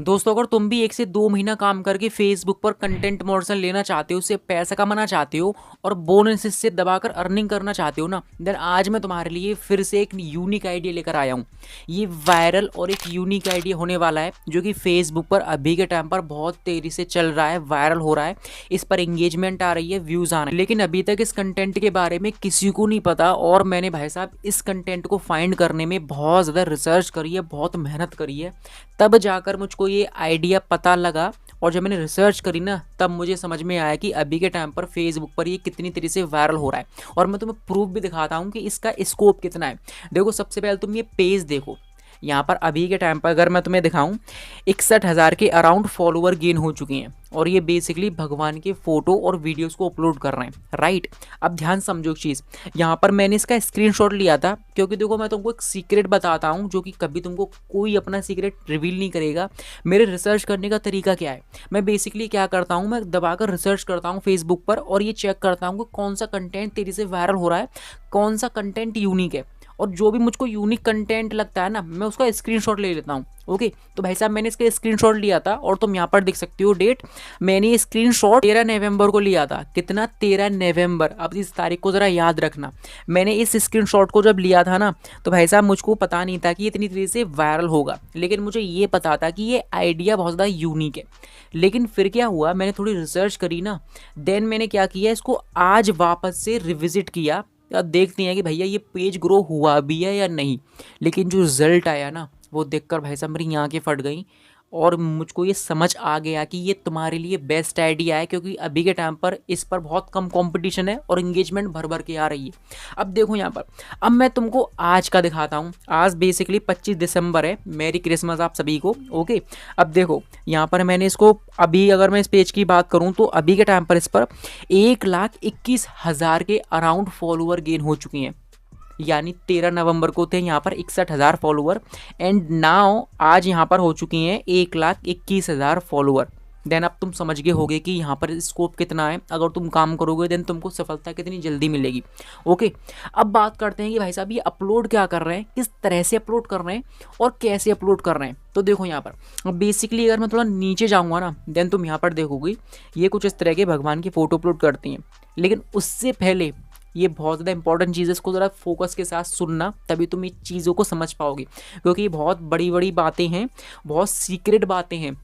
दोस्तों अगर तुम भी 1 से 2 महीना काम करके फेसबुक पर कंटेंट मॉडरेशन लेना चाहते हो, उससे पैसा कमाना चाहते हो और बोनस से दबाकर अर्निंग करना चाहते हो ना, देन आज मैं तुम्हारे लिए फिर से एक यूनिक आइडिया लेकर आया हूँ। ये वायरल और एक यूनिक आइडिया होने वाला है जो कि फेसबुक पर अभी के टाइम पर बहुत तेजी से चल रहा है, वायरल हो रहा है। इस पर एंगेजमेंट आ रही है, व्यूज़ आ रहे हैं, लेकिन अभी तक इस कंटेंट के बारे में किसी को नहीं पता। और मैंने भाई साहब इस कंटेंट को फाइंड करने में बहुत ज़्यादा रिसर्च करी है, बहुत मेहनत करी है, तब जाकर मुझको ये आइडिया पता लगा। और जब मैंने रिसर्च करी ना, तब मुझे समझ में आया कि अभी के टाइम पर फेसबुक पर ये कितनी तेज़ी से वायरल हो रहा है। और मैं तुम्हें प्रूफ भी दिखाता हूँ कि इसका स्कोप कितना है। देखो, सबसे पहले तुम ये पेज देखो। यहाँ पर अभी के टाइम पर अगर मैं तुम्हें दिखाऊं, 61,000 के अराउंड फॉलोवर गेन हो चुके हैं। और ये बेसिकली भगवान के फोटो और वीडियोस को अपलोड कर रहे हैं, राइट। अब ध्यान समझो एक चीज़, यहाँ पर मैंने इसका स्क्रीनशॉट लिया था, क्योंकि देखो मैं तुमको एक सीक्रेट बताता हूँ जो कि कभी तुमको कोई अपना सीक्रेट रिवील नहीं करेगा। मेरे रिसर्च करने का तरीका क्या है, मैं बेसिकली क्या करता हूँ, मैं दबाकर रिसर्च करता हूँ फेसबुक पर और ये चेक करता हूँ कि कौन सा कंटेंट तेज़ी से वायरल हो रहा है, कौन सा कंटेंट यूनिक है। और जो भी मुझको यूनिक कंटेंट लगता है ना, मैं उसका स्क्रीनशॉट ले लेता हूँ। ओके, तो भाई साहब मैंने इसका स्क्रीनशॉट लिया था और तुम यहाँ पर देख सकते हो डेट। मैंने ये स्क्रीनशॉट 13 नवंबर को लिया था। कितना? 13 नवंबर। अब इस तारीख को ज़रा याद रखना। मैंने इस स्क्रीनशॉट को जब लिया था ना, तो भाई साहब मुझको पता नहीं था कि ये इतनी तेज़ी से वायरल होगा, लेकिन मुझे ये पता था कि ये आइडिया बहुत ज़्यादा यूनिक है। लेकिन फिर क्या हुआ, मैंने थोड़ी रिसर्च करी ना, देन मैंने क्या किया, इसको आज वापस से रिविजिट किया। अब देखते हैं कि भैया ये पेज ग्रो हुआ भी है या नहीं। लेकिन जो रिज़ल्ट आया ना, वो देखकर भाई साहब मेरी आंखें फट गई और मुझको ये समझ आ गया कि ये तुम्हारे लिए बेस्ट आइडिया है, क्योंकि अभी के टाइम पर इस पर बहुत कम कंपटीशन है और एंगेजमेंट भर भर के आ रही है। अब देखो यहाँ पर, अब मैं तुमको आज का दिखाता हूँ। आज बेसिकली 25 दिसंबर है। मेरी क्रिसमस आप सभी को। ओके, अब देखो यहाँ पर मैंने इसको, अभी अगर मैं इस पेज की बात करूँ तो अभी के टाइम पर इस पर 1,21,000 के अराउंड फॉलोअर गेन हो चुके हैं। यानी 13 नवंबर को थे यहाँ पर 61,000 फॉलोअर, एंड नाउ आज यहाँ पर हो चुकी हैं 1,21,000 फॉलोअर। देन अब तुम समझ गए होगे कि यहाँ पर स्कोप कितना है। अगर तुम काम करोगे देन तुमको सफलता कितनी जल्दी मिलेगी। ओके, अब बात करते हैं कि भाई साहब ये अपलोड क्या कर रहे हैं, किस तरह से अपलोड कर रहे हैं और कैसे अपलोड कर रहे हैं। तो देखो यहाँ पर बेसिकली अगर मैं थोड़ा नीचे जाऊँगा ना, देन तुम यहाँ पर देखोगे ये कुछ इस तरह के भगवान की फ़ोटो अपलोड करती हैं। लेकिन उससे पहले ये बहुत ज़्यादा इंपॉर्टेंट चीज़ है, इसको ज़रा फोकस के साथ सुनना, तभी तुम ये चीज़ों को समझ पाओगे, क्योंकि ये बहुत बड़ी बड़ी बातें हैं, बहुत सीक्रेट बातें हैं।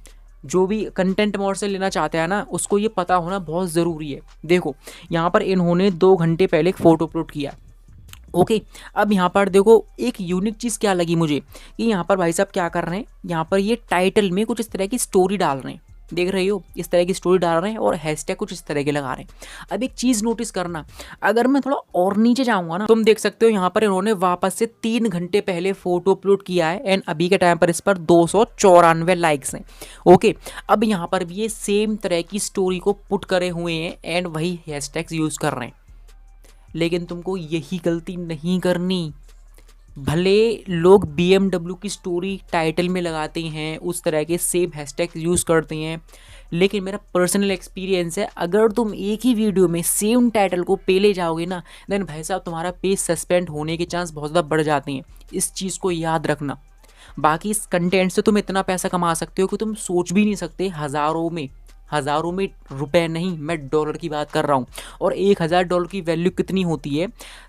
जो भी कंटेंट मोड से लेना चाहते हैं ना, उसको ये पता होना बहुत ज़रूरी है। देखो यहाँ पर इन्होंने 2 घंटे पहले एक फ़ोटो अपलोड किया। ओके, अब यहाँ पर देखो एक यूनिक चीज़ क्या लगी मुझे कि यहाँ पर भाई साहब क्या कर रहे हैं, यहाँ पर ये टाइटल में कुछ इस तरह की स्टोरी डाल रहे हैं। देख रही हो, इस तरह की स्टोरी डाल रहे हैं और हैशटैग कुछ इस तरह के लगा रहे हैं। अब एक चीज़ नोटिस करना, अगर मैं थोड़ा और नीचे जाऊंगा ना, तुम देख सकते हो यहाँ पर इन्होंने वापस से 3 घंटे पहले फोटो अपलोड किया है एंड अभी के टाइम पर इस पर 294 लाइक्स हैं। ओके, अब यहाँ पर भी ये सेम तरह की स्टोरी को पुट करे हुए हैं एंड वही हैशटैग्स यूज़ कर रहे हैं। लेकिन तुमको यही गलती नहीं करनी। भले लोग BMW की स्टोरी टाइटल में लगाते हैं, उस तरह के सेम हैशटैग यूज़ करते हैं, लेकिन मेरा पर्सनल एक्सपीरियंस है, अगर तुम एक ही वीडियो में सेम टाइटल को पे ले जाओगे ना, देन भाई साहब तुम्हारा पेज सस्पेंड होने के चांस बहुत ज़्यादा बढ़ जाते हैं। इस चीज़ को याद रखना। बाकी इस कंटेंट से तुम इतना पैसा कमा सकते हो कि तुम सोच भी नहीं सकते। हज़ारों में रुपए नहीं, मैं डॉलर की बात कर रहा हूँ। और $1,000 की वैल्यू कितनी होती है,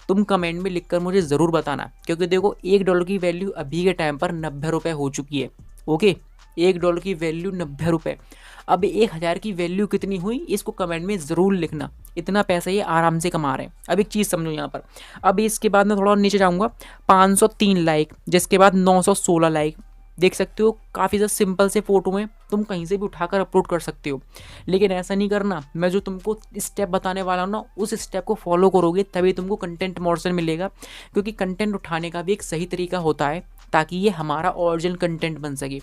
तुम कमेंट में लिखकर मुझे ज़रूर बताना, क्योंकि देखो $1 की वैल्यू अभी के टाइम पर 90 रुपये हो चुकी है। ओके, $1 की वैल्यू 90 रुपये। अब 1,000 की वैल्यू कितनी हुई, इसको कमेंट में ज़रूर लिखना। इतना पैसा ये आराम से कमा रहे हैं। अब एक चीज़ समझो यहाँ पर, अब इसके बाद मैं थोड़ा नीचे जाऊँगा, 503 लाइक, जिसके बाद 916 लाइक। देख सकते हो काफ़ी ज़्यादा सिंपल से फ़ोटो में, तुम कहीं से भी उठाकर अपलोड कर सकते हो। लेकिन ऐसा नहीं करना, मैं जो तुमको स्टेप बताने वाला हूँ ना, उस स्टेप को फॉलो करोगे तभी तुमको कंटेंट मॉडरेशन मिलेगा। क्योंकि कंटेंट उठाने का भी एक सही तरीका होता है, ताकि ये हमारा ओरिजिनल कंटेंट बन सके।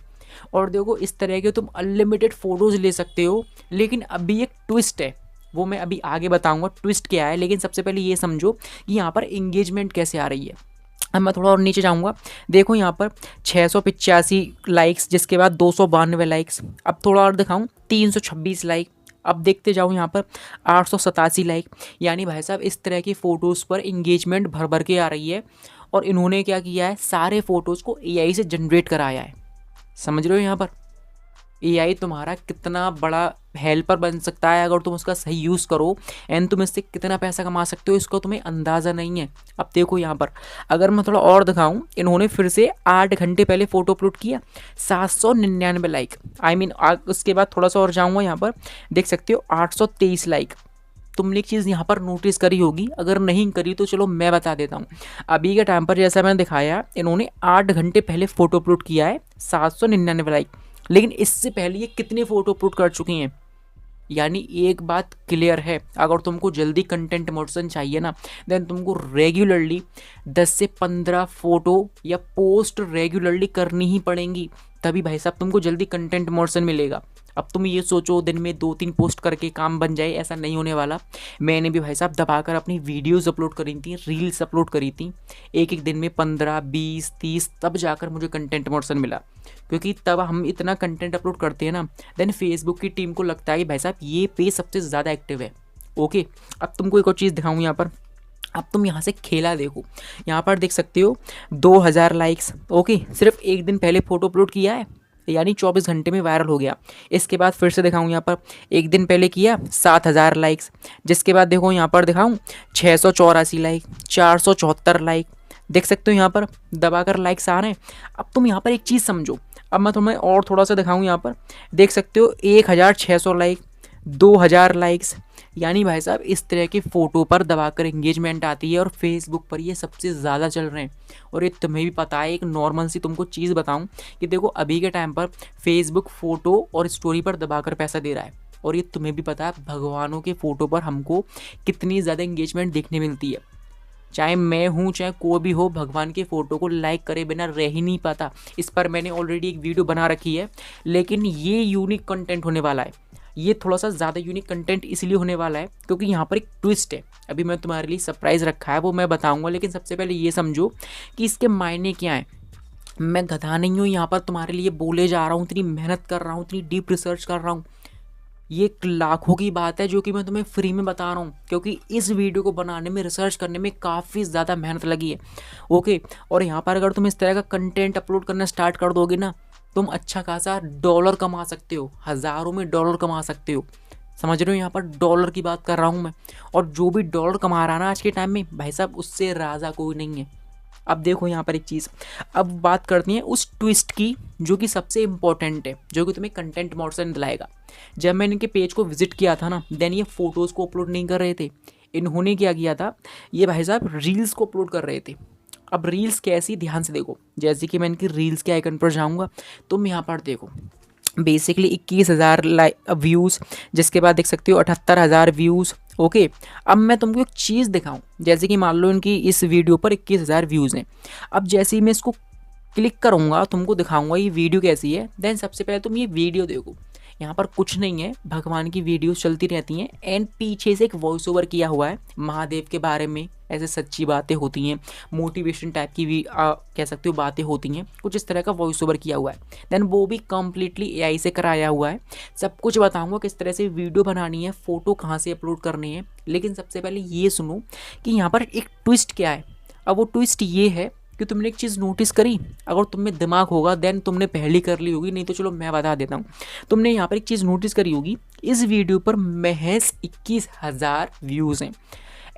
और देखो इस तरह के तुम अनलिमिटेड फ़ोटोज़ ले सकते हो, लेकिन अभी एक ट्विस्ट है, वो मैं अभी आगे बताऊँगा ट्विस्ट क्या है। लेकिन सबसे पहले ये समझो कि यहाँ पर इंगेजमेंट कैसे आ रही है। अब मैं थोड़ा और नीचे जाऊँगा, देखो यहाँ पर 685 लाइक्स, जिसके बाद 292 लाइक्स। अब थोड़ा और दिखाऊँ, 326 लाइक। अब देखते जाऊँ यहाँ पर 887 लाइक। यानी भाई साहब इस तरह की फ़ोटोज़ पर इंगेजमेंट भर भर के आ रही है। और इन्होंने क्या किया है, सारे फ़ोटोज़ को AI से जनरेट कराया है। समझ रहे हो यहाँ पर? एआई तुम्हारा कितना बड़ा हेल्पर बन सकता है अगर तुम उसका सही यूज़ करो, एंड तुम इससे कितना पैसा कमा सकते हो इसको तुम्हें अंदाज़ा नहीं है। अब देखो यहाँ पर अगर मैं थोड़ा और दिखाऊं, इन्होंने फिर से 8 घंटे पहले फ़ोटो अपलोड किया, 799 लाइक। आई मीन उसके बाद थोड़ा सा और जाऊँगा, यहाँ पर देख सकते हो 823 लाइक। तुमने एक चीज़ यहाँ पर नोटिस करी होगी, अगर नहीं करी तो चलो मैं बता देता हूँ। अभी के टाइम पर जैसा मैंने दिखाया, इन्होंने 8 घंटे पहले फ़ोटो अपलोड किया है, 799 लाइक। लेकिन इससे पहले ये कितने फ़ोटो अपलोड कर चुकी हैं। यानी एक बात क्लियर है, अगर तुमको जल्दी कंटेंट मोशन चाहिए ना, देन तुमको रेगुलरली 10 से 15 फ़ोटो या पोस्ट रेगुलरली करनी ही पड़ेंगी, तभी भाई साहब तुमको जल्दी कंटेंट मोशन मिलेगा। अब तुम ये सोचो दिन में 2-3 पोस्ट करके काम बन जाए, ऐसा नहीं होने वाला। मैंने भी भाई साहब दबाकर अपनी वीडियोस अपलोड करी थी, रील्स अपलोड करी थी, एक एक दिन में 15, 20, 30, तब जाकर मुझे कंटेंट मोशन मिला। क्योंकि तब हम इतना कंटेंट अपलोड करते हैं ना, देन फेसबुक की टीम को लगता है कि भाई साहब ये पेज सबसे ज़्यादा एक्टिव है। ओके, अब तुमको एक और चीज़ दिखाऊँ यहाँ पर। अब तुम यहाँ से खेला देखो, यहाँ पर देख सकते हो 2000 लाइक्स। ओके, सिर्फ एक दिन पहले फ़ोटो अपलोड किया है, यानी 24 घंटे में वायरल हो गया। इसके बाद फिर से दिखाऊँ यहाँ पर, एक दिन पहले किया 7000 लाइक्स। जिसके बाद देखो यहाँ पर दिखाऊँ 684 लाइक, 474 लाइक। देख सकते हो यहाँ पर दबाकर लाइक्स आ रहे हैं। अब तुम यहाँ पर एक चीज़ समझो, अब मैं तुम्हें और थोड़ा सा दिखाऊँ, यहाँ पर देख सकते हो 1600 लाइक, 2000 लाइक्स। यानी भाई साहब इस तरह की फ़ोटो पर दबाकर एंगेजमेंट आती है, और फेसबुक पर ये सबसे ज़्यादा चल रहे हैं। और ये तुम्हें भी पता है, एक नॉर्मल सी तुमको चीज़ बताऊं कि देखो अभी के टाइम पर फेसबुक फ़ोटो और स्टोरी पर दबाकर पैसा दे रहा है। और ये तुम्हें भी पता है भगवानों के फ़ोटो पर हमको कितनी ज़्यादा एंगेजमेंट देखने मिलती है। चाहे मैं हूँ चाहे कोई भी हो, भगवान के फ़ोटो को लाइक करे बिना रह ही नहीं पाता। इस पर मैंने ऑलरेडी एक वीडियो बना रखी है, लेकिन ये यूनिक कंटेंट होने वाला है। ये थोड़ा सा ज़्यादा यूनिक कंटेंट इसलिए होने वाला है क्योंकि यहाँ पर एक ट्विस्ट है। अभी मैं तुम्हारे लिए सरप्राइज़ रखा है, वो मैं बताऊँगा, लेकिन सबसे पहले ये समझो कि इसके मायने क्या हैं। मैं गधा नहीं हूँ यहाँ पर तुम्हारे लिए बोले जा रहा हूँ, इतनी मेहनत कर रहा हूँ, इतनी डीप रिसर्च कर रहा हूँ। ये एक लाखों की बात है जो कि मैं तुम्हें फ्री में बता रहा हूँ, क्योंकि इस वीडियो को बनाने में, रिसर्च करने में काफ़ी ज़्यादा मेहनत लगी है। ओके, और यहाँ पर अगर तुम इस तरह का कंटेंट अपलोड करना स्टार्ट कर दोगे ना, तुम अच्छा खासा डॉलर कमा सकते हो, हज़ारों में डॉलर कमा सकते हो। समझ रहे हो, यहाँ पर डॉलर की बात कर रहा हूँ मैं। और जो भी डॉलर कमा रहा है ना आज के टाइम में, भाई साहब उससे राजा कोई नहीं है। अब देखो यहाँ पर एक चीज़, अब बात करती हैं उस ट्विस्ट की जो कि सबसे इम्पोर्टेंट है, जो कि तुम्हें कंटेंट मोशन दिलाएगा। जब मैंने इनके पेज को विजिट किया था ना, देन ये फ़ोटोज़ को अपलोड नहीं कर रहे थे। इन्होंने क्या किया था, ये भाई साहब रील्स को अपलोड कर रहे थे। अब रील्स कैसी, ध्यान से देखो। जैसे कि मैं इनकी रील्स के आइकन पर जाऊँगा, तुम यहाँ पर देखो बेसिकली 21,000 व्यूज़, जिसके बाद देख सकते हो 78,000 व्यूज़। ओके, अब मैं तुमको एक चीज़ दिखाऊं, जैसे कि मान लो इनकी इस वीडियो पर 21,000 व्यूज़ हैं। अब जैसे ही मैं इसको क्लिक करूँगा, तुमको दिखाऊंगा ये वीडियो कैसी है। देन सबसे पहले तुम ये वीडियो देखो, यहाँ पर कुछ नहीं है, भगवान की वीडियोस चलती रहती हैं, एंड पीछे से एक वॉइस ओवर किया हुआ है महादेव के बारे में। ऐसे सच्ची बातें होती हैं, मोटिवेशन टाइप की भी कह सकते हो बातें होती हैं, कुछ इस तरह का वॉइस ओवर किया हुआ है। देन वो भी कम्प्लीटली एआई से कराया हुआ है। सब कुछ बताऊँगा किस तरह से वीडियो बनानी है, फ़ोटो कहाँ से अपलोड करनी है। लेकिन सबसे पहले ये सुनो कि यहाँ पर एक ट्विस्ट क्या है। अब वो ट्विस्ट ये है कि तुमने एक चीज़ नोटिस करी, अगर तुम में दिमाग होगा देन तुमने पहले कर ली होगी, नहीं तो चलो मैं बता देता हूँ। तुमने यहाँ पर एक चीज़ नोटिस करी होगी, इस वीडियो पर महज 21,000 व्यूज़ हैं,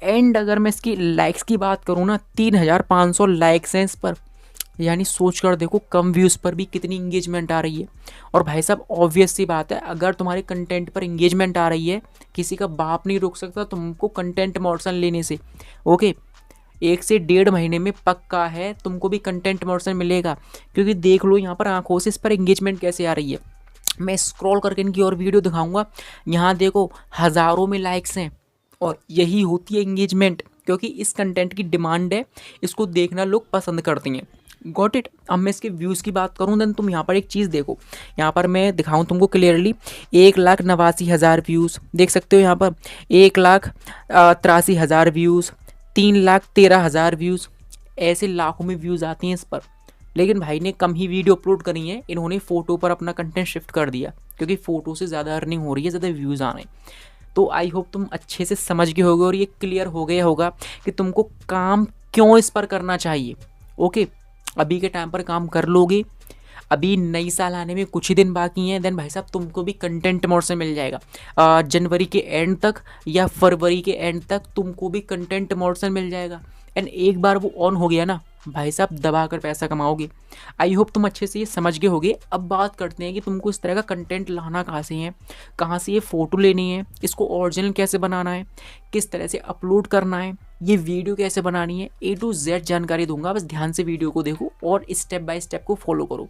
एंड अगर मैं इसकी लाइक्स की बात करूँ ना, 3,500 लाइक्स हैं इस पर। यानी सोच कर देखो कम व्यूज़ पर भी कितनी इंगेजमेंट आ रही है। और भाई साहब ऑब्वियस सी बात है, अगर तुम्हारे कंटेंट पर इंगेजमेंट आ रही है, किसी का बाप नहीं रोक सकता तुमको कंटेंट मोशन लेने से। ओके, 1 से 1.5 महीने में पक्का है तुमको भी कंटेंट मोशन मिलेगा, क्योंकि देख लो यहाँ पर आंखों से इस पर एंगेजमेंट कैसे आ रही है। मैं स्क्रॉल करके इनकी और वीडियो दिखाऊंगा, यहाँ देखो हज़ारों में लाइक्स हैं, और यही होती है एंगेजमेंट, क्योंकि इस कंटेंट की डिमांड है, इसको देखना लोग पसंद करते हैं। Got it. अब मैं इसके व्यूज़ की बात करूँ, देन तुम यहाँ पर एक चीज़ देखो, यहाँ पर मैं दिखाऊँ तुमको क्लियरली, 1,89,000 व्यूज़ देख सकते हो, यहाँ पर 1,83,000 व्यूज़, 3,13,000 व्यूज़, ऐसे लाखों में व्यूज़ आती हैं इस पर। लेकिन भाई ने कम ही वीडियो अपलोड करी है, इन्होंने फ़ोटो पर अपना कंटेंट शिफ्ट कर दिया, क्योंकि फ़ोटो से ज़्यादा अर्निंग हो रही है, ज़्यादा व्यूज़ आ रहे हैं। तो आई होप तुम अच्छे से समझ गए होगे और ये क्लियर हो गया होगा कि तुमको काम क्यों इस पर करना चाहिए। ओके, अभी के टाइम पर काम कर लोगे, अभी नई साल आने में कुछ ही दिन बाकी हैं, देन भाई साहब तुमको भी कंटेंट मॉडरेशन मिल जाएगा। जनवरी के एंड तक या फरवरी के एंड तक तुमको भी कंटेंट मॉडरेशन मिल जाएगा। एंड एक बार वो ऑन हो गया ना भाई साहब, दबा कर पैसा कमाओगे। आई होप तुम अच्छे से ये समझ गए होगे। अब बात करते हैं कि तुमको इस तरह का कंटेंट लाना कहाँ से है, कहाँ से ये फ़ोटो लेनी है, इसको ओरिजिनल कैसे बनाना है, किस तरह से अपलोड करना है, ये वीडियो कैसे बनानी है, A to Z जानकारी दूंगा। बस ध्यान से वीडियो को देखो और स्टेप बाय स्टेप को फॉलो करो।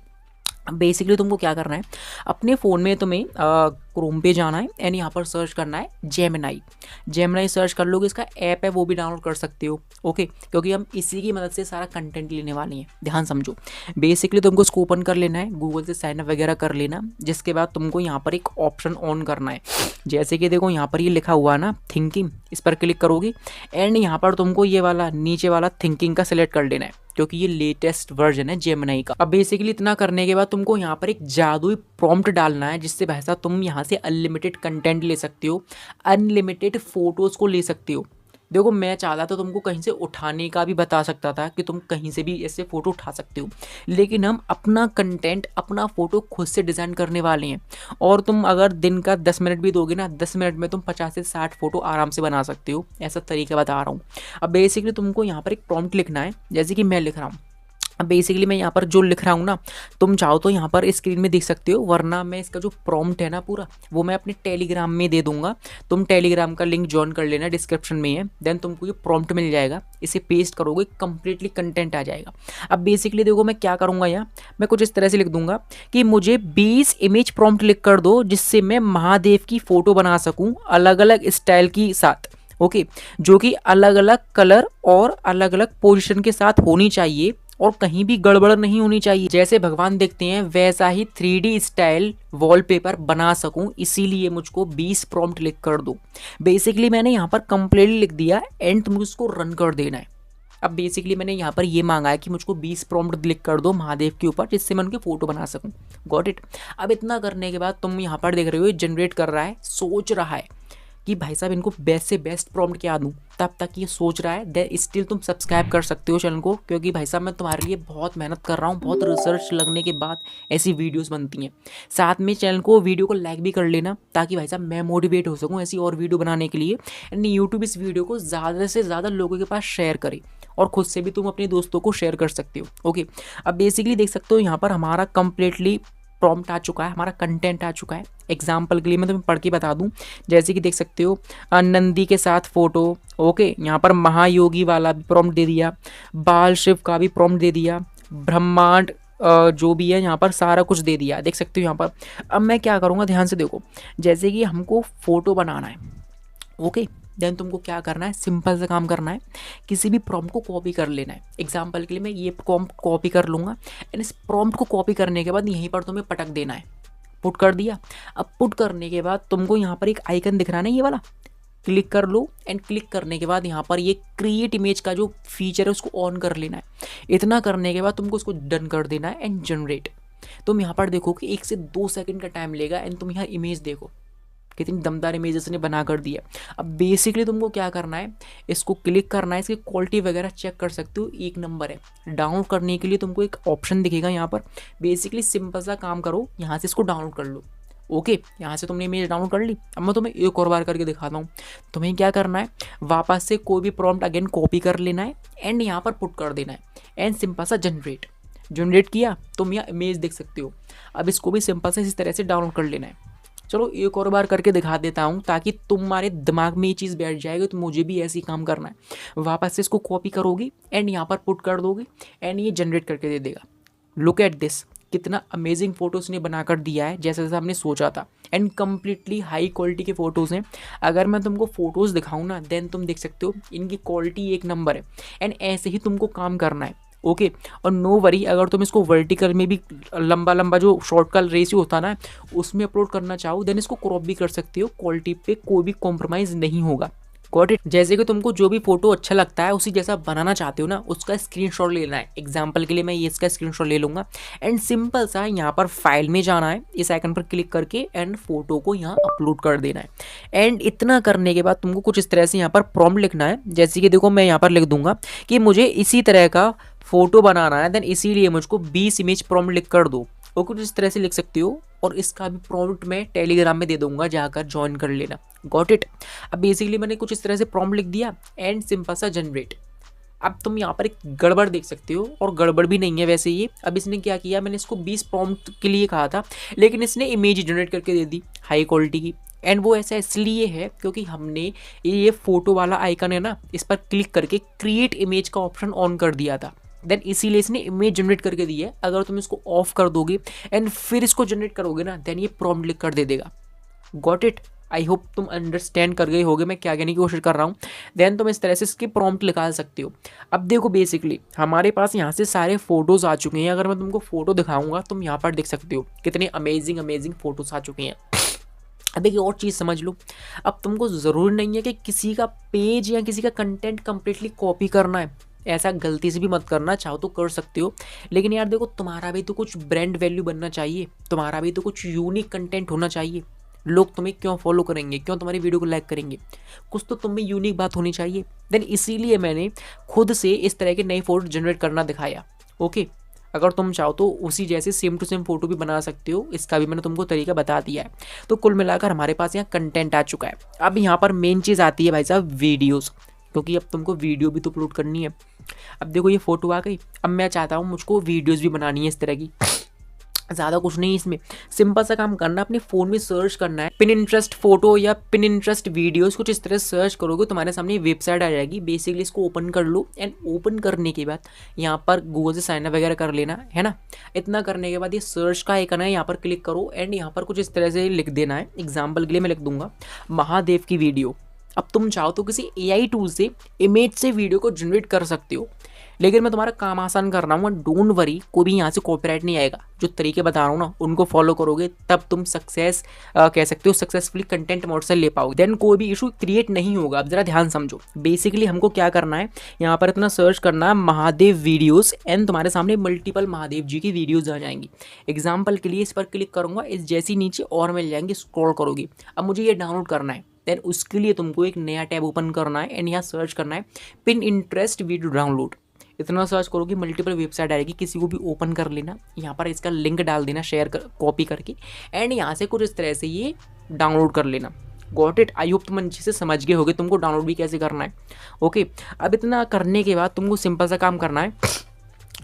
बेसिकली तुमको क्या करना है, अपने फ़ोन में तुम्हें क्रोम पे जाना है एंड यहाँ पर सर्च करना है जेमिनाई सर्च कर लोगे। इसका ऐप है वो भी डाउनलोड कर सकते हो, ओके, क्योंकि हम इसी की मदद से सारा कंटेंट लेने वाले हैं। ध्यान समझो। बेसिकली तुमको इसको ओपन कर लेना है, गूगल से साइन अप वगैरह कर लेना, जिसके बाद तुमको यहाँ पर एक ऑप्शन ऑन करना है। जैसे कि देखो यहाँ पर ये लिखा हुआ है ना थिंकिंग, इस पर क्लिक करोगे एंड यहाँ पर तुमको ये वाला नीचे वाला थिंकिंग का सिलेक्ट कर लेना है, क्योंकि ये लेटेस्ट वर्जन है जेमिनाई का। अब बेसिकली इतना करने के बाद तुमको यहाँ पर एक जादुई प्रॉम्प्ट डालना है, जिससे भाई साहब तुम यहाँ से अनलिमिटेड कंटेंट ले सकते हो, अनलिमिटेड फोटोज़ को ले सकते हो। देखो मैं चाहता तो तुमको कहीं से उठाने का भी बता सकता था कि तुम कहीं से भी ऐसे फ़ोटो उठा सकते हो, लेकिन हम अपना कंटेंट अपना फ़ोटो खुद से डिज़ाइन करने वाले हैं। और तुम अगर दिन का 10 मिनट भी दोगे ना, 10 मिनट में तुम 50 से 60 फ़ोटो आराम से बना सकते हो। ऐसा तरीका बता रहा हूँ। अब बेसिकली तुमको यहाँ पर एक प्रॉम्प्ट लिखना है, जैसे कि मैं लिख रहा हूँ। अब बेसिकली मैं यहाँ पर जो लिख रहा हूँ ना, तुम चाहो तो यहाँ पर स्क्रीन में देख सकते हो, वरना मैं इसका जो प्रॉम्प्ट है ना पूरा वो मैं अपने टेलीग्राम में दे दूंगा। तुम टेलीग्राम का लिंक ज्वाइन कर लेना, डिस्क्रिप्शन में है। देन तुमको ये प्रॉम्प्ट मिल जाएगा, इसे पेस्ट करोगे कंप्लीटली कंटेंट आ जाएगा। अब बेसिकली देखो मैं क्या करूँगा, यहाँ मैं कुछ इस तरह से लिख दूंगा कि मुझे 20 इमेज प्रॉम्प्ट लिख कर दो, जिससे मैं महादेव की फ़ोटो बना सकूँ अलग अलग स्टाइल की साथ, ओके, जो कि अलग अलग कलर और अलग अलग पोजीशन के साथ होनी चाहिए और कहीं भी गड़बड़ नहीं होनी चाहिए। जैसे भगवान देखते हैं वैसा ही 3D स्टाइल वॉलपेपर बना सकूं, इसीलिए मुझको 20 प्रॉम्प्ट लिख कर दो। बेसिकली मैंने यहाँ पर कंप्लीटली लिख दिया एंड तुमको इसको रन कर देना है। अब बेसिकली मैंने यहाँ पर ये मांगा है कि मुझको 20 प्रॉम्प्ट लिख कर दो महादेव के ऊपर, जिससे मैं उनकी फ़ोटो बना सकूं। Got it. अब इतना करने के बाद तुम यहाँ पर देख रहे हो जनरेट कर रहा है, सोच रहा है कि भाई साहब इनको बेस्ट से बेस्ट प्रॉम्प्ट क्या दूं। तब तक ये सोच रहा है, देन स्टिल तुम सब्सक्राइब कर सकते हो चैनल को, क्योंकि भाई साहब मैं तुम्हारे लिए बहुत मेहनत कर रहा हूँ, बहुत रिसर्च लगने के बाद ऐसी वीडियोस बनती हैं। साथ में चैनल को वीडियो को लाइक भी कर लेना, ताकि भाई साहब मैं मोटिवेट हो सकूँ ऐसी और वीडियो बनाने के लिए। एंड यूट्यूब इस वीडियो को ज़्यादा से ज़्यादा लोगों के पास शेयर करे, और खुद से भी तुम अपने दोस्तों को शेयर कर सकते हो, ओके। अब बेसिकली देख सकते हो यहाँ पर हमारा कंप्लीटली प्रॉम्प्ट आ चुका है, हमारा कंटेंट आ चुका है। एग्जाम्पल के लिए मैं तुम्हें पढ़ के बता दूं, जैसे कि देख सकते हो नंदी के साथ फोटो, ओके, यहाँ पर महायोगी वाला भी प्रॉम्प्ट दे दिया, बाल शिव का भी प्रॉम्प्ट दे दिया, ब्रह्मांड जो भी है यहाँ पर सारा कुछ दे दिया, देख सकते हो यहाँ पर। अब मैं क्या करूँगा, ध्यान से देखो, जैसे कि हमको फ़ोटो बनाना है, ओके, देन तुमको क्या करना है, सिंपल सा काम करना है, किसी भी प्रॉम्प्ट को कॉपी कर लेना है। एग्जांपल के लिए मैं ये प्रॉम्प्ट कॉपी कर लूँगा एंड इस प्रॉम्प्ट को कॉपी करने के बाद यहीं पर तुम्हें पटक देना है। पुट कर दिया। अब पुट करने के बाद तुमको यहाँ पर एक आइकन दिख रहा है ना, ये वाला, क्लिक कर लो एंड क्लिक करने के बाद यहाँ पर ये क्रिएट इमेज का जो फीचर है उसको ऑन कर लेना है। इतना करने के बाद तुमको उसको डन कर देना है एंड जनरेट। तुम यहाँ पर देखो कि 1 से 2 सेकंड का टाइम लेगा एंड तुम यहाँ इमेज देखो कितनी दमदार इमेजेस ने बना कर दिया। अब बेसिकली तुमको क्या करना है, इसको क्लिक करना है, इसकी क्वालिटी वगैरह चेक कर सकते हो, एक नंबर है। डाउनलोड करने के लिए तुमको एक ऑप्शन दिखेगा यहाँ पर, बेसिकली सिंपल सा काम करो, यहाँ से इसको डाउनलोड कर लो, ओके। यहाँ से तुमने इमेज डाउनलोड कर ली। अब मैं तुम्हें एक और बार करके दिखाता हूँ। तुम्हें क्या करना है, वापस से कोई भी प्रॉम्प्ट अगेन कॉपी कर लेना है एंड यहाँ पर पुट कर देना है एंड सिंपल सा जनरेट किया, तुम यहाँ इमेज देख सकते हो। अब इसको भी सिंपल से इस तरह से डाउनलोड कर लेना है। चलो एक और बार करके दिखा देता हूँ, ताकि तुम्हारे दिमाग में ये चीज़ बैठ जाएगी, तो मुझे भी ऐसे ही काम करना है। वापस से इसको कॉपी करोगे एंड यहाँ पर पुट कर दोगे एंड ये जनरेट करके दे देगा। लुक एट दिस, कितना अमेजिंग फ़ोटोज़ ने बनाकर दिया है, जैसे जैसा हमने सोचा था। एंड कम्प्लीटली हाई क्वालिटी के फ़ोटोज़ हैं। अगर मैं तुमको फ़ोटोज़ दिखाऊँ ना, देन तुम देख सकते हो इनकी क्वालिटी एक नंबर है। एंड ऐसे ही तुमको काम करना है, ओके। और नो वरी, अगर तुम इसको वर्टिकल में भी लंबा लंबा जो शॉर्ट का रेशियो होता है ना, उसमें अपलोड करना चाहो, देन इसको क्रॉप भी कर सकते हो। क्वालिटी पे कोई भी कॉम्प्रोमाइज़ नहीं होगा। Got it. जैसे कि तुमको जो भी फोटो अच्छा लगता है उसी जैसा बनाना चाहते हो ना, उसका स्क्रीनशॉट लेना है। एग्जांपल के लिए मैं ये इसका स्क्रीनशॉट ले लूँगा एंड सिंपल सा यहाँ पर फाइल में जाना है, इस आइकन पर क्लिक करके एंड फोटो को यहाँ अपलोड कर देना है। एंड इतना करने के बाद तुमको कुछ इस तरह से यहाँ पर प्रॉम्प्ट लिखना है। जैसे कि देखो मैं यहाँ पर लिख दूंगा कि मुझे इसी तरह का फोटो बनाना है, देन इसीलिए मुझको 20 इमेज प्रॉम्प्ट लिख कर दो। वो कुछ इस तरह से लिख सकते हो, और इसका भी प्रॉम्प्ट मैं टेलीग्राम में दे दूंगा, जाकर ज्वाइन कर लेना। Got it. अब बेसिकली मैंने कुछ इस तरह से प्रॉम्प्ट लिख दिया एंड सिंपल सा जनरेट। अब तुम यहाँ पर एक गड़बड़ देख सकते हो, और गड़बड़ भी नहीं है वैसे ये। अब इसने क्या किया, मैंने इसको 20 प्रॉम्प्ट के लिए कहा था, लेकिन इसने इमेज जनरेट करके दे दी हाई क्वालिटी की। एंड वो ऐसा इसलिए है क्योंकि हमने ये फोटो वाला आइकन है ना, इस पर क्लिक करके क्रिएट इमेज का ऑप्शन ऑन कर दिया था, देन इसीलिए इसने इमेज जनरेट करके दी है। अगर तुम इसको ऑफ कर दोगे एंड फिर इसको जनरेट करोगे ना, देन ये प्रॉम्प्ट लिख कर दे देगा। Got it. आई होप तुम अंडरस्टैंड कर गए होगे मैं क्या कहने की कोशिश कर रहा हूँ। देन तुम इस तरह से इसकी प्रॉम्प्ट निकाल सकते हो। अब देखो बेसिकली हमारे पास यहाँ से सारे फोटोज़ आ चुके हैं। अगर मैं तुमको फोटो दिखाऊंगा, तुम यहाँ पर देख सकते हो कितने अमेजिंग अमेजिंग फोटोज़ आ चुके हैं। अब एक और चीज़ समझ लो, अब तुमको ज़रूरी नहीं है कि किसी का पेज या किसी का कंटेंट कंप्लीटली कॉपी करना है। ऐसा गलती से भी मत करना, चाहो तो कर सकते हो, लेकिन यार देखो तुम्हारा भी तो कुछ ब्रांड वैल्यू बनना चाहिए, तुम्हारा भी तो कुछ यूनिक कंटेंट होना चाहिए। लोग तुम्हें क्यों फॉलो करेंगे, क्यों तुम्हारी वीडियो को लाइक करेंगे, कुछ तो तुम में यूनिक बात होनी चाहिए। देन इसीलिए मैंने खुद से इस तरह के नए फोटो जनरेट करना दिखाया। ओके, अगर तुम चाहो तो उसी जैसे सेम टू सेम फोटो भी बना सकते हो, इसका भी मैंने तुमको तरीका बता दिया है। तो कुल मिलाकर हमारे पास यहाँ कंटेंट आ चुका है। अब यहाँ पर मेन चीज़ आती है भाई साहब वीडियोज़, क्योंकि अब तुमको वीडियो भी तो अपलोड करनी है। अब देखो ये फोटो आ गई, अब मैं चाहता हूँ मुझको वीडियोज़ भी बनानी है इस तरह की। ज़्यादा कुछ नहीं इसमें, सिंपल सा काम करना, अपने फ़ोन में सर्च करना है पिनिंटरेस्ट फोटो या पिनिंटरेस्ट वीडियोस, कुछ इस तरह सर्च करोगे तुम्हारे सामने वेबसाइट आ जाएगी। बेसिकली इसको ओपन कर लो एंड ओपन करने के बाद यहाँ पर गूगल से साइन अप वगैरह कर लेना है ना। इतना करने के बाद ये सर्च का आइकन है, यहाँ पर क्लिक करो एंड यहाँ पर कुछ इस तरह से लिख देना है। एग्जाम्पल के लिए मैं लिख दूंगा महादेव की वीडियो। अब तुम चाहो तो किसी AI टूल से इमेज से वीडियो को जनरेट कर सकते हो, लेकिन मैं तुम्हारा काम आसान कर रहा हूँ। डोंट वरी, कोई भी यहाँ से कॉपीराइट नहीं आएगा। जो तरीके बता रहा हूँ ना, उनको फॉलो करोगे तब तुम सक्सेस कह सकते हो, सक्सेसफुली कंटेंट मॉडल ले पाओगे, देन कोई भी इशू क्रिएट नहीं होगा। अब जरा ध्यान समझो, बेसिकली हमको क्या करना है, यहाँ पर इतना सर्च करना है महादेव वीडियोज़ एंड तुम्हारे सामने मल्टीपल महादेव जी की वीडियोज़ आ जाएंगी। एग्जाम्पल के लिए इस पर क्लिक करूँगा, इस जैसी नीचे और मिल जाएंगे, स्क्रॉल करोगे। अब मुझे ये डाउनलोड करना है, देन उसके लिए तुमको एक नया टैब ओपन करना है एंड यहाँ सर्च करना है पिनिंटरेस्ट वीडियो डाउनलोड। इतना सर्च करोगे मल्टीपल वेबसाइट आएगी, किसी को भी ओपन कर लेना, यहाँ पर इसका लिंक डाल देना शेयर कर कॉपी करके एंड यहाँ से कुछ इस तरह से ये डाउनलोड कर लेना। Got it. आई होप तुम अच्छे से समझ गए होगे तुमको डाउनलोड भी कैसे करना है। ओके, अब इतना करने के बाद तुमको सिंपल सा काम करना है,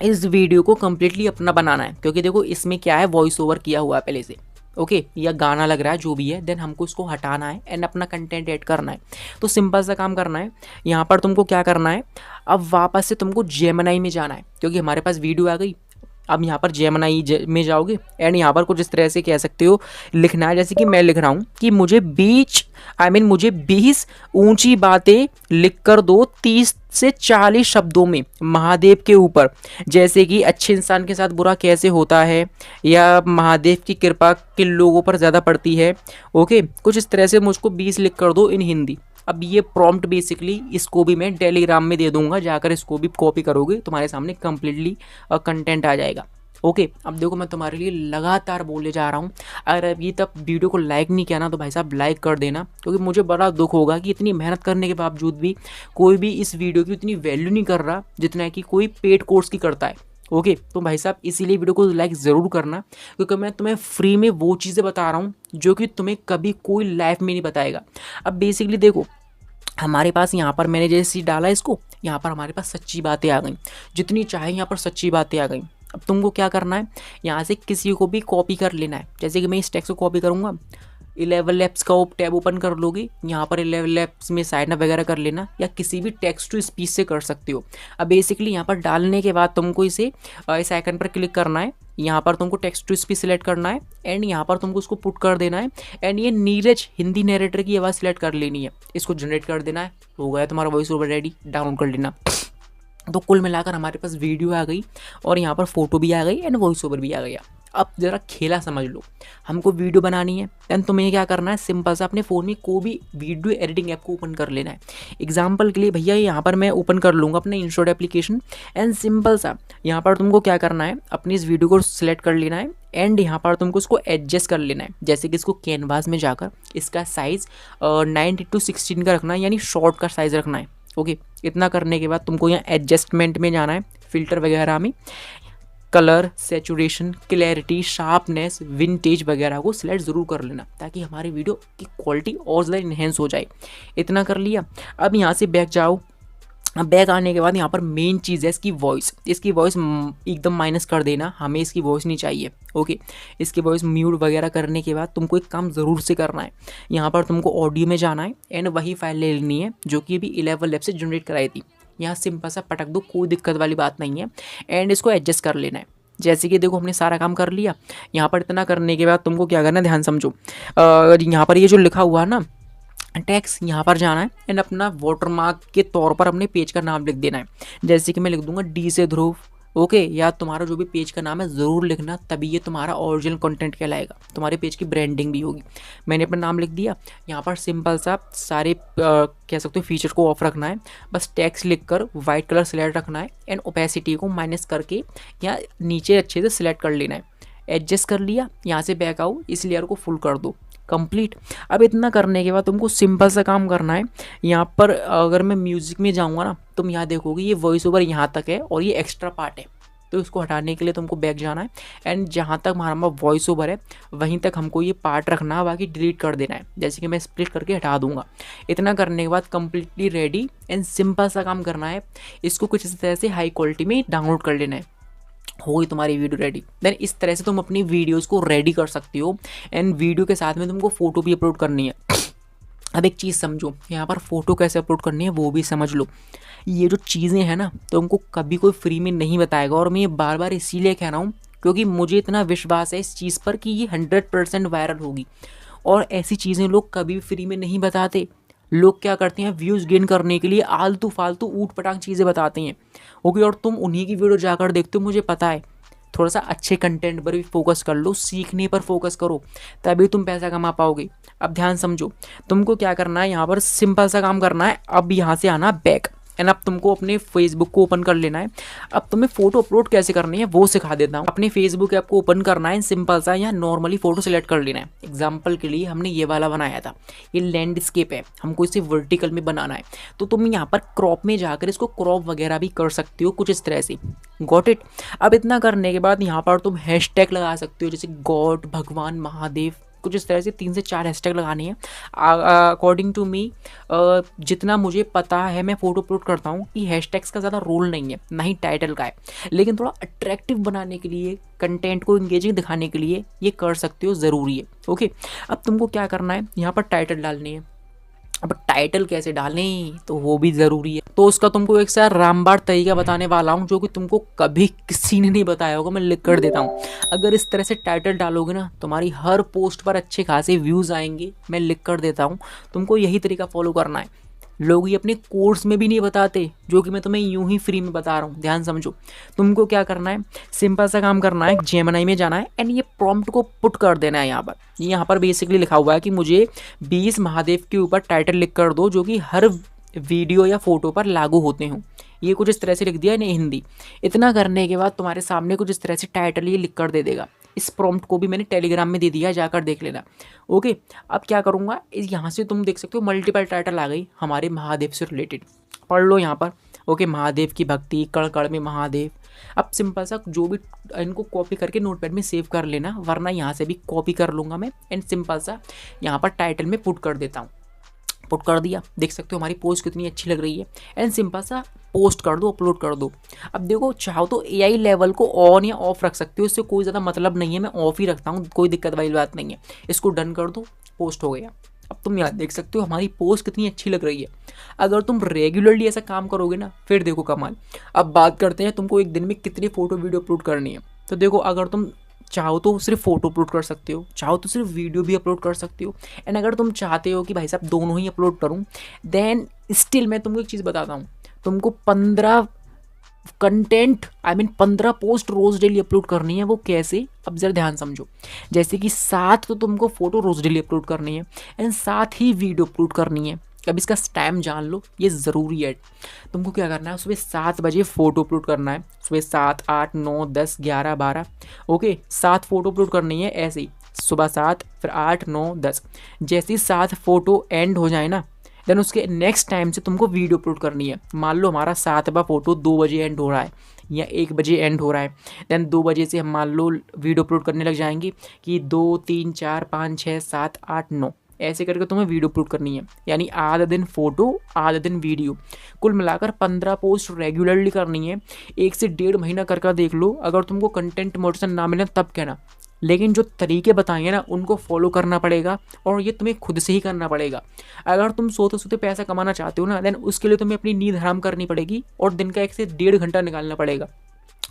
इस वीडियो को कम्प्लीटली अपना बनाना है, क्योंकि देखो इसमें क्या है, वॉइस ओवर किया हुआ है पहले से। ओके, या गाना लग रहा है जो भी है, देन हमको इसको हटाना है एंड अपना कंटेंट ऐड करना है। तो सिंपल सा काम करना है, यहाँ पर तुमको क्या करना है, अब वापस से तुमको जेमिनी में जाना है, क्योंकि हमारे पास वीडियो आ गई। अब यहाँ पर जेमिनी में जाओगे एंड यहाँ पर कुछ इस तरह से कह सकते हो लिखना है, जैसे कि मैं लिख रहा हूँ कि मुझे मुझे 20 ऊंची बातें लिख कर दो 30 से 40 शब्दों में महादेव के ऊपर, जैसे कि अच्छे इंसान के साथ बुरा कैसे होता है, या महादेव की कृपा किन लोगों पर ज़्यादा पड़ती है। ओके, कुछ इस तरह से मुझको 20 लिख कर दो इन हिंदी। अब ये प्रॉम्प्ट बेसिकली इसको भी मैं टेलीग्राम में दे दूंगा, जाकर इसको भी कॉपी करोगे तुम्हारे सामने कंप्लीटली कंटेंट आ जाएगा। ओके, अब देखो मैं तुम्हारे लिए लगातार बोले जा रहा हूँ, अगर अभी तक वीडियो को लाइक नहीं किया ना, तो भाई साहब लाइक कर देना, क्योंकि मुझे बड़ा दुख होगा कि इतनी मेहनत करने के बावजूद भी कोई भी इस वीडियो की उतनी वैल्यू नहीं कर रहा जितना कि कोई पेड कोर्स की करता है। ओके, तो भाई साहब इसीलिए वीडियो को लाइक ज़रूर करना, क्योंकि मैं तुम्हें फ्री में वो चीज़ें बता रहा हूँ जो कि तुम्हें कभी कोई लाइफ में नहीं बताएगा। अब बेसिकली देखो, हमारे पास यहाँ पर मैंने जैसे डाला इसको, यहाँ पर हमारे पास सच्ची बातें आ गई, जितनी चाहे यहाँ पर सच्ची बातें आ गई। अब तुमको क्या करना है, यहाँ से किसी को भी कॉपी कर लेना है, जैसे कि मैं इस टेक्स्ट को कॉपी करूँगा, 11 लैब्स का टैब ओपन कर लोगे, यहाँ पर 11 लैब्स में साइन अप वगैरह कर लेना, या किसी भी टेक्स्ट टू स्पीच से कर सकते हो। अब बेसिकली यहाँ पर डालने के बाद तुमको इस आइकन पर क्लिक करना है, यहाँ पर तुमको टेक्स्ट टू स्पीच सिलेक्ट करना है एंड यहाँ पर तुमको उसको पुट कर देना है एंड ये नीरज हिंदी नरेटर की आवाज़ सिलेक्ट कर लेनी है, इसको जनरेट कर देना है, हो गया तुम्हारा वॉइस ओवर रेडी, डाउनलोड कर लेना। तो कुल मिलाकर हमारे पास वीडियो आ गई और यहाँ पर फोटो भी आ गई एंड वॉइस ओवर भी आ गया। अब जरा खेला समझ लो, हमको वीडियो बनानी है, देन तुम्हें क्या करना है, सिंपल सा अपने फ़ोन में कोई भी वीडियो एडिटिंग ऐप को ओपन कर लेना है। एग्जांपल के लिए भैया यहाँ पर मैं ओपन कर लूँगा अपने इंस्टॉल एप्लीकेशन एंड सिंपल सा यहाँ पर तुमको क्या करना है, अपनी इस वीडियो को सिलेक्ट कर लेना है एंड यहाँ पर तुमको इसको एडजस्ट कर लेना है। जैसे कि इसको कैनवास में जाकर इसका साइज़ 9:16 का रखना है, यानी शॉर्ट का साइज़ रखना है। ओके, इतना करने के बाद तुमको यहाँ एडजस्टमेंट में जाना है, फिल्टर वगैरह में, colour, saturation, clarity, sharpness, vintage वगैरह को सिलेक्ट ज़रूर कर लेना ताकि हमारी वीडियो की क्वालिटी और ज़्यादा इन्हेंस हो जाए। इतना कर लिया। अब यहाँ से बैक जाओ। अब बैक आने के बाद यहाँ पर मेन चीज़ है इसकी वॉइस। इसकी वॉइस एकदम माइनस कर देना, हमें इसकी वॉइस नहीं चाहिए। ओके, इसकी वॉइस म्यूट वगैरह करने के बाद तुमको एक काम ज़रूर से करना है। यहाँ पर तुमको ऑडियो में जाना है एंड वही फाइल ले लेनी है जो कि अभी 11 लैब से जनरेट कराई थी। यहाँ सिंपल सा पटक दो, कोई दिक्कत वाली बात नहीं है। एंड इसको एडजस्ट कर लेना है। जैसे कि देखो हमने सारा काम कर लिया। यहाँ पर इतना करने के बाद तुमको क्या करना है, ध्यान समझो। यहाँ पर ये जो लिखा हुआ है ना टैक्स, यहाँ पर जाना है एंड अपना वाटरमार्क के तौर पर अपने पेज का नाम लिख देना है। जैसे कि मैं लिख दूंगा डी से ध्रुव। ओके, या तुम्हारा जो भी पेज का नाम है ज़रूर लिखना, तभी ये तुम्हारा ओरिजिनल कंटेंट कहलाएगा, तुम्हारे पेज की ब्रांडिंग भी होगी। मैंने अपना नाम लिख दिया। यहाँ पर सिंपल सा सारे कह सकते हो फीचर को ऑफ रखना है। बस टैक्स लिख कर वाइट कलर सिलेक्ट रखना है एंड ओपेसिटी को माइनस करके यहाँ नीचे अच्छे से सिलेक्ट कर लेना है। एडजस्ट कर लिया। यहाँ से बैक आओ, इस लेयर को फुल कर दो, कंप्लीट। अब इतना करने के बाद तुमको सिंपल सा काम करना है। यहाँ पर अगर मैं म्यूज़िक में जाऊँगा ना, तुम यहाँ देखोगे ये वॉइस ओवर यहाँ तक है और ये एक्स्ट्रा पार्ट है, तो इसको हटाने के लिए तुमको बैक जाना है एंड जहाँ तक हमारा वॉइस ओवर है वहीं तक हमको ये पार्ट रखना है, बाकी डिलीट कर देना है। जैसे कि मैं स्प्लिट करके हटा दूंगा। इतना करने के बाद कम्प्लीटली रेडी एंड सिंपल सा काम करना है। इसको कुछ इस तरह से हाई क्वालिटी में डाउनलोड कर लेना है। होगी तुम्हारी वीडियो रेडी। देन इस तरह से तुम अपनी वीडियोस को रेडी कर सकती हो एंड वीडियो के साथ में तुमको फ़ोटो भी अपलोड करनी है। अब एक चीज़ समझो, यहाँ पर फ़ोटो कैसे अपलोड करनी है वो भी समझ लो। ये जो चीज़ें हैं ना तुमको कभी कोई फ्री में नहीं बताएगा, और मैं ये बार बार इसीलिए कह रहा हूँ क्योंकि मुझे इतना विश्वास है इस चीज़ पर कि ये 100% वायरल होगी। और ऐसी चीज़ें लोग कभी भी फ्री में नहीं बताते। लोग क्या करते हैं, व्यूज़ गेन करने के लिए आलतू फालतू ऊट पटांग चीज़ें बताते हैं। ओके, और तुम उन्हीं की वीडियो जाकर देखते हो, मुझे पता है। थोड़ा सा अच्छे कंटेंट पर भी फोकस कर लो, सीखने पर फोकस करो, तभी तुम पैसा कमा पाओगे। अब ध्यान समझो, तुमको क्या करना है, यहाँ पर सिंपल सा काम करना है। अब यहाँ से आना बैक एंड अब तुमको अपने फेसबुक को ओपन कर लेना है। अब तुम्हें फ़ोटो अपलोड कैसे करनी है वो सिखा देता हूँ। अपने फेसबुक ऐप को ओपन करना है, सिंपल सा यहाँ नॉर्मली फ़ोटो सेलेक्ट कर लेना है। एग्जाम्पल के लिए हमने ये वाला बनाया था, ये लैंडस्केप है, हमको इसे वर्टिकल में बनाना है। तो तुम यहाँ पर क्रॉप में जाकर इसको क्रॉप वगैरह भी कर सकती हो कुछ इस तरह से। Got it. अब इतना करने के बाद यहाँ पर तुम हैशटैग लगा सकते हो, जैसे गॉड, भगवान, महादेव, कुछ इस तरह से 3 से 4 हैशटैग लगानी है। अकॉर्डिंग टू मी, जितना मुझे पता है मैं फ़ोटो अपलोड करता हूँ कि हैशटैग्स का ज़्यादा रोल नहीं है, ना ही टाइटल का है, लेकिन थोड़ा अट्रैक्टिव बनाने के लिए, कंटेंट को इंगेजिंग दिखाने के लिए ये कर सकते हो, ज़रूरी है। ओके, अब तुमको क्या करना है, यहाँ पर टाइटल डालनी है। अब टाइटल कैसे डालें तो वो भी ज़रूरी है, तो उसका तुमको एक सारा रामबाण तरीका बताने वाला हूँ जो कि तुमको कभी किसी ने नहीं बताया होगा। मैं लिख कर देता हूँ। अगर इस तरह से टाइटल डालोगे ना, तुम्हारी हर पोस्ट पर अच्छे खासे व्यूज़ आएंगे। मैं लिख कर देता हूँ, तुमको यही तरीका फॉलो करना है। लोग ये अपने कोर्स में भी नहीं बताते, जो कि मैं तुम्हें यूं ही फ्री में बता रहा हूँ। ध्यान समझो, तुमको क्या करना है, सिंपल सा काम करना है, जेमिनी में जाना है एंड ये प्रॉम्प्ट को पुट कर देना है। यहाँ पर बेसिकली लिखा हुआ है कि मुझे 20 महादेव के ऊपर टाइटल लिख कर दो जो कि हर वीडियो या फोटो पर लागू होते हों। ये कुछ इस तरह से लिख दिया है हिंदी। इतना करने के बाद तुम्हारे सामने कुछ इस तरह से टाइटल ये लिख कर दे देगा। इस प्रॉम्प्ट को भी मैंने टेलीग्राम में दे दिया, जाकर देख लेना। ओके, अब क्या करूँगा, यहाँ से तुम देख सकते हो मल्टीपल टाइटल आ गई हमारे महादेव से रिलेटेड, पढ़ लो यहाँ पर। ओके, महादेव की भक्ति, कड़ कड़ में महादेव। अब सिंपल सा जो भी इनको कॉपी करके नोटपैड में सेव कर लेना, वरना यहाँ से भी कॉपी कर लूँगा मैं एंड सिंपल सा यहाँ पर टाइटल में पुट कर देता हूँ। पुट कर दिया, देख सकते हो हमारी पोस्ट कितनी अच्छी लग रही है एंड सिंपल सा पोस्ट कर दो, अपलोड कर दो। अब देखो, चाहो तो AI लेवल को ऑन या ऑफ रख सकते हो, इससे कोई ज़्यादा मतलब नहीं है, मैं ऑफ ही रखता हूँ, कोई दिक्कत वाली बात नहीं है। इसको डन कर दो, पोस्ट हो गया। अब तुम यहाँ देख सकते हो हमारी पोस्ट कितनी अच्छी लग रही है। अगर तुम रेगुलरली ऐसा काम करोगे ना, फिर देखो कमाल। अब बात करते हैं तुमको एक दिन में कितनी फ़ोटो वीडियो अपलोड करनी है। तो देखो, अगर तुम चाहो तो सिर्फ फ़ोटो अपलोड कर सकते हो, चाहो तो सिर्फ वीडियो भी अपलोड कर सकते हो एंड अगर तुम चाहते हो कि भाई साहब दोनों ही अपलोड करूं, देन स्टिल मैं तुमको एक चीज़ बताता हूं, तुमको 15 कंटेंट 15 पोस्ट रोज़ डेली अपलोड करनी है। वो कैसे, अब जरा ध्यान समझो। जैसे कि 7 तो तुमको फ़ोटो रोज़ डेली अपलोड करनी है एंड 7 ही वीडियो अपलोड करनी है। अब इसका टाइम जान लो, ये ज़रूरी है। तुमको क्या करना है, सुबह 7 बजे फ़ोटो अपलोड करना है। सुबह 7, 8, 9, 10, 11, 12, ओके 7 फ़ोटो अपलोड करनी है। ऐसे ही सुबह 7, फिर 8, 9, 10। जैसे ही 7 फ़ोटो एंड हो जाए ना, देन उसके नेक्स्ट टाइम से तुमको वीडियो अपलोड करनी है। मान लो हमारा 7वां फोटो 2 बजे एंड हो रहा है या 1 बजे एंड हो रहा है, देन 2 बजे से हम मान लो वीडियो अपलोड करने लग जाएंगे कि 2 3 4 5 6 7 8 9 ऐसे करके तुम्हें वीडियो अपलोड करनी है। यानी आधा दिन फोटो आधा दिन वीडियो, कुल मिलाकर 15 पोस्ट रेगुलरली करनी है। 1 से 1.5 महीना कर देख लो। अगर तुमको कंटेंट मोटिवेशन ना मिले तब कहना, लेकिन जो तरीके बताएंगे ना उनको फॉलो करना पड़ेगा और ये तुम्हें खुद से ही करना पड़ेगा। अगर तुम सोते सोते पैसा कमाना चाहते हो ना, देन उसके लिए तुम्हें अपनी नींद हराम करनी पड़ेगी और दिन का 1 से 1.5 घंटा निकालना पड़ेगा।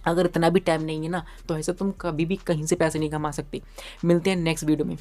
अगर इतना भी टाइम नहीं है ना, तो ऐसे तुम कभी भी कहीं से पैसे नहीं कमा सकते। मिलते हैं नेक्स्ट वीडियो में।